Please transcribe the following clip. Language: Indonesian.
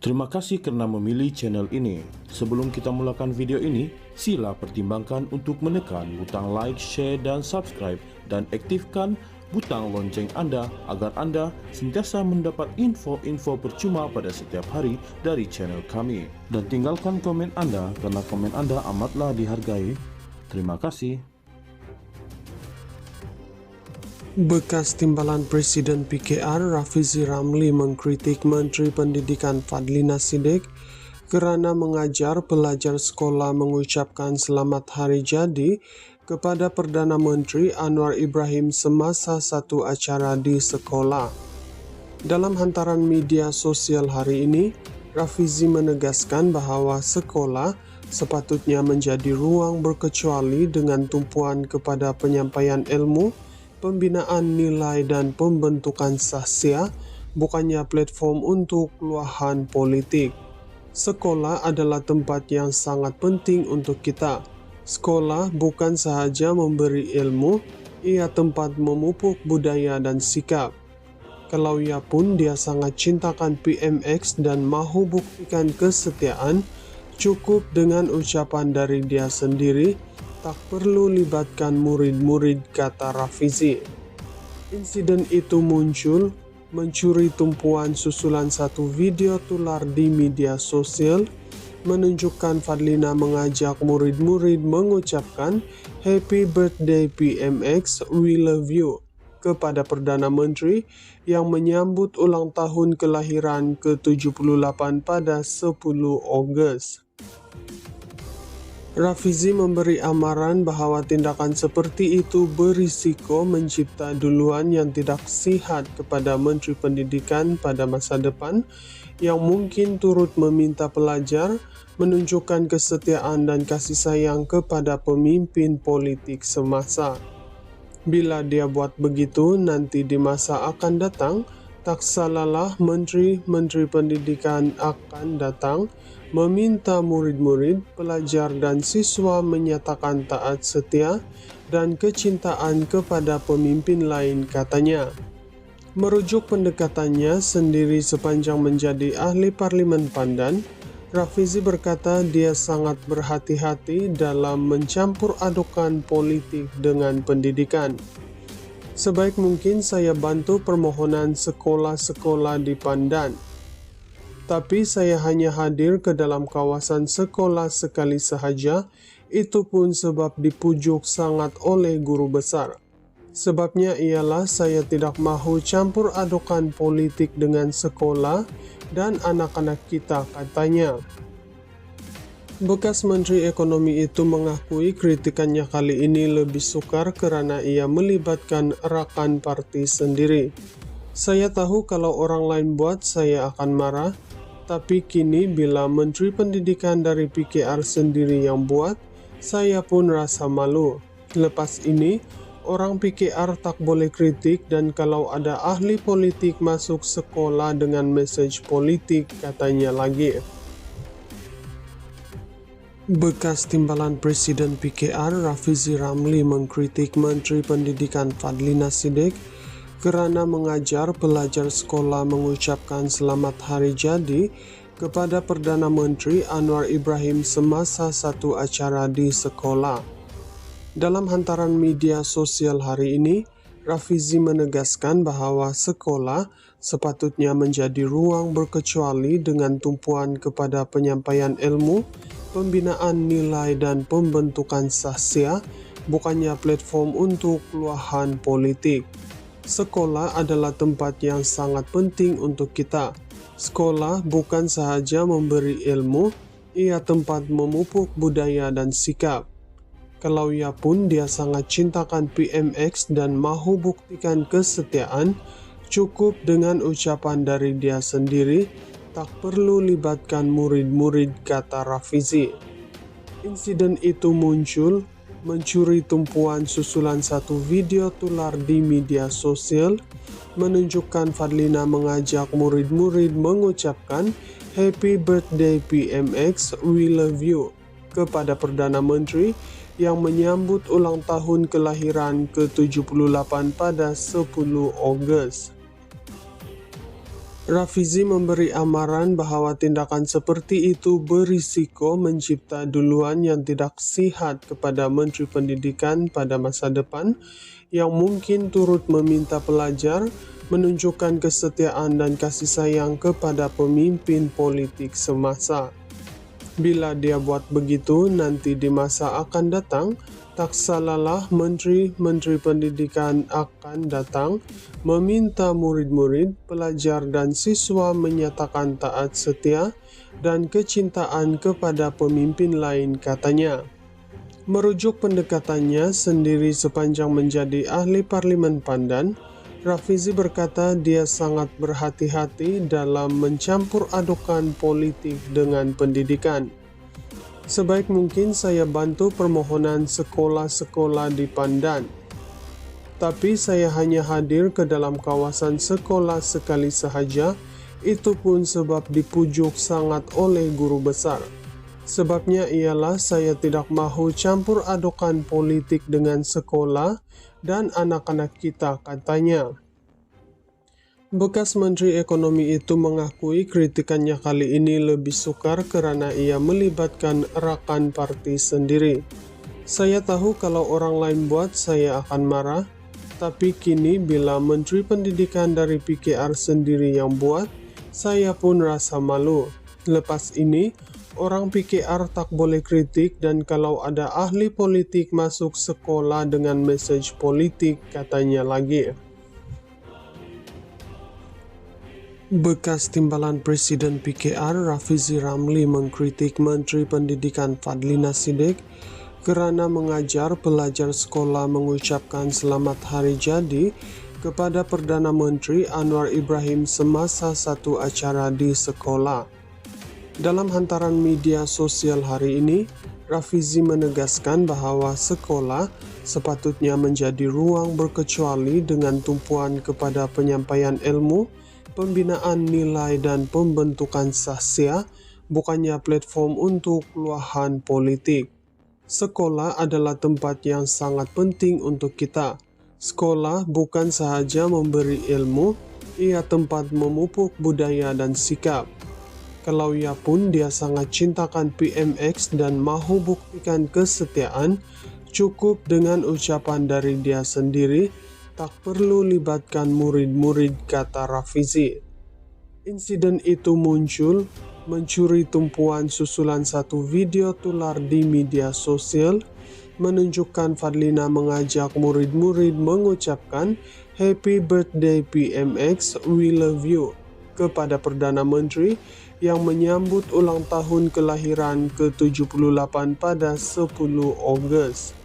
Terima kasih karena memilih channel ini. Sebelum kita mulakan video ini, sila pertimbangkan untuk menekan butang like, share, dan subscribe, dan aktifkan butang lonceng Anda agar Anda sentiasa mendapat info-info percuma pada setiap hari dari channel kami. Dan tinggalkan komen Anda karena komen Anda amatlah dihargai. Terima kasih. Bekas Timbalan Presiden PKR Rafizi Ramli mengkritik Menteri Pendidikan Fadlina Siddiq kerana mengajar pelajar sekolah mengucapkan selamat hari jadi kepada Perdana Menteri Anwar Ibrahim semasa satu acara di sekolah. Dalam hantaran media sosial hari ini, Rafizi menegaskan bahawa sekolah sepatutnya menjadi ruang berkecuali dengan tumpuan kepada penyampaian ilmu, pembinaan nilai dan pembentukan sahsia, bukannya platform untuk luahan politik. Sekolah adalah tempat yang sangat penting untuk kita. Sekolah bukan sahaja memberi ilmu, ia tempat memupuk budaya dan sikap. Kalau ia pun dia sangat cintakan PMX dan mahu buktikan kesetiaan, cukup dengan ucapan dari dia sendiri, tak perlu libatkan murid-murid, kata Rafizi. Insiden itu muncul mencuri tumpuan susulan satu video tular di media sosial menunjukkan Fadlina mengajak murid-murid mengucapkan Happy Birthday PMX, We Love You kepada Perdana Menteri yang menyambut ulang tahun kelahiran ke-78 pada 10 Ogos. Rafizi memberi amaran bahawa tindakan seperti itu berisiko mencipta duluan yang tidak sihat kepada Menteri Pendidikan pada masa depan yang mungkin turut meminta pelajar menunjukkan kesetiaan dan kasih sayang kepada pemimpin politik semasa. Bila dia buat begitu, nanti di masa akan datang, tak salahlah Menteri Pendidikan akan datang meminta murid-murid, pelajar dan siswa menyatakan taat setia dan kecintaan kepada pemimpin lain, katanya. Merujuk pendekatannya sendiri sepanjang menjadi ahli Parlimen Pandan, Rafizi berkata dia sangat berhati-hati dalam mencampur adukan politik dengan pendidikan. Sebaik mungkin saya bantu permohonan sekolah-sekolah di Pandan. Tapi saya hanya hadir ke dalam kawasan sekolah sekali sahaja, itu pun sebab dipujuk sangat oleh guru besar. Sebabnya ialah saya tidak mahu campur adukan politik dengan sekolah dan anak-anak kita, katanya. Bekas Menteri Ekonomi itu mengakui kritikannya kali ini lebih sukar kerana ia melibatkan rakan parti sendiri. Saya tahu kalau orang lain buat saya akan marah, tapi kini bila Menteri Pendidikan dari PKR sendiri yang buat, saya pun rasa malu. Lepas ini, orang PKR tak boleh kritik dan kalau ada ahli politik masuk sekolah dengan mesej politik, katanya lagi. Bekas Timbalan Presiden PKR Rafizi Ramli mengkritik Menteri Pendidikan Fadlina Siddiq kerana mengajar pelajar sekolah mengucapkan selamat hari jadi kepada Perdana Menteri Anwar Ibrahim semasa satu acara di sekolah. Dalam hantaran media sosial hari ini, Rafizi menegaskan bahawa sekolah sepatutnya menjadi ruang berkecuali dengan tumpuan kepada penyampaian ilmu, pembinaan nilai dan pembentukan sahsia, bukannya platform untuk luahan politik. Sekolah adalah tempat yang sangat penting untuk kita. Sekolah bukan sahaja memberi ilmu, ia tempat memupuk budaya dan sikap. Kalau ia pun dia sangat cintakan PMX dan mahu buktikan kesetiaan, cukup dengan ucapan dari dia sendiri, tak perlu libatkan murid-murid, kata Rafizi. Insiden itu muncul mencuri tumpuan susulan satu video tular di media sosial menunjukkan Fadlina mengajak murid-murid mengucapkan Happy Birthday PMX, We Love You kepada Perdana Menteri yang menyambut ulang tahun kelahiran ke-78 pada 10 Ogos. Rafizi memberi amaran bahwa tindakan seperti itu berisiko mencipta duluan yang tidak sihat kepada Menteri Pendidikan pada masa depan yang mungkin turut meminta pelajar menunjukkan kesetiaan dan kasih sayang kepada pemimpin politik semasa. Bila dia buat begitu, nanti di masa akan datang, tak salahlah Menteri Pendidikan akan datang meminta murid-murid, pelajar dan siswa menyatakan taat setia dan kecintaan kepada pemimpin lain, katanya. Merujuk pendekatannya sendiri sepanjang menjadi ahli parlimen Pandan, Rafizi berkata dia sangat berhati-hati dalam mencampur adukan politik dengan pendidikan. Sebaik mungkin saya bantu permohonan sekolah-sekolah di Pandan. Tapi saya hanya hadir ke dalam kawasan sekolah sekali sahaja, itu pun sebab dipujuk sangat oleh guru besar. Sebabnya ialah saya tidak mahu campur adukan politik dengan sekolah dan anak-anak kita, katanya. Bekas Menteri Ekonomi itu mengakui kritikannya kali ini lebih sukar karena ia melibatkan rakan parti sendiri. Saya tahu kalau orang lain buat saya akan marah, tapi kini bila Menteri Pendidikan dari PKR sendiri yang buat, saya pun rasa malu. Lepas ini, orang PKR tak boleh kritik dan kalau ada ahli politik masuk sekolah dengan mesej politik, katanya lagi. Bekas Timbalan Presiden PKR Rafizi Ramli mengkritik Menteri Pendidikan Fadlina Siddiq kerana mengajar pelajar sekolah mengucapkan selamat hari jadi kepada Perdana Menteri Anwar Ibrahim semasa satu acara di sekolah. Dalam hantaran media sosial hari ini, Rafizi menegaskan bahawa sekolah sepatutnya menjadi ruang berkecuali dengan tumpuan kepada penyampaian ilmu, pembinaan nilai dan pembentukan sahsia, bukannya platform untuk luahan politik. Sekolah adalah tempat yang sangat penting untuk kita. Sekolah bukan sahaja memberi ilmu, ia tempat memupuk budaya dan sikap. Kalau ia pun dia sangat cintakan PMX dan mahu buktikan kesetiaan, cukup dengan ucapan dari dia sendiri, tak perlu libatkan murid-murid, kata Rafizi. Insiden itu muncul mencuri tumpuan susulan satu video tular di media sosial menunjukkan Fadlina mengajak murid-murid mengucapkan Happy Birthday PMX, We Love You kepada Perdana Menteri yang menyambut ulang tahun kelahiran ke-78 pada 10 Ogos.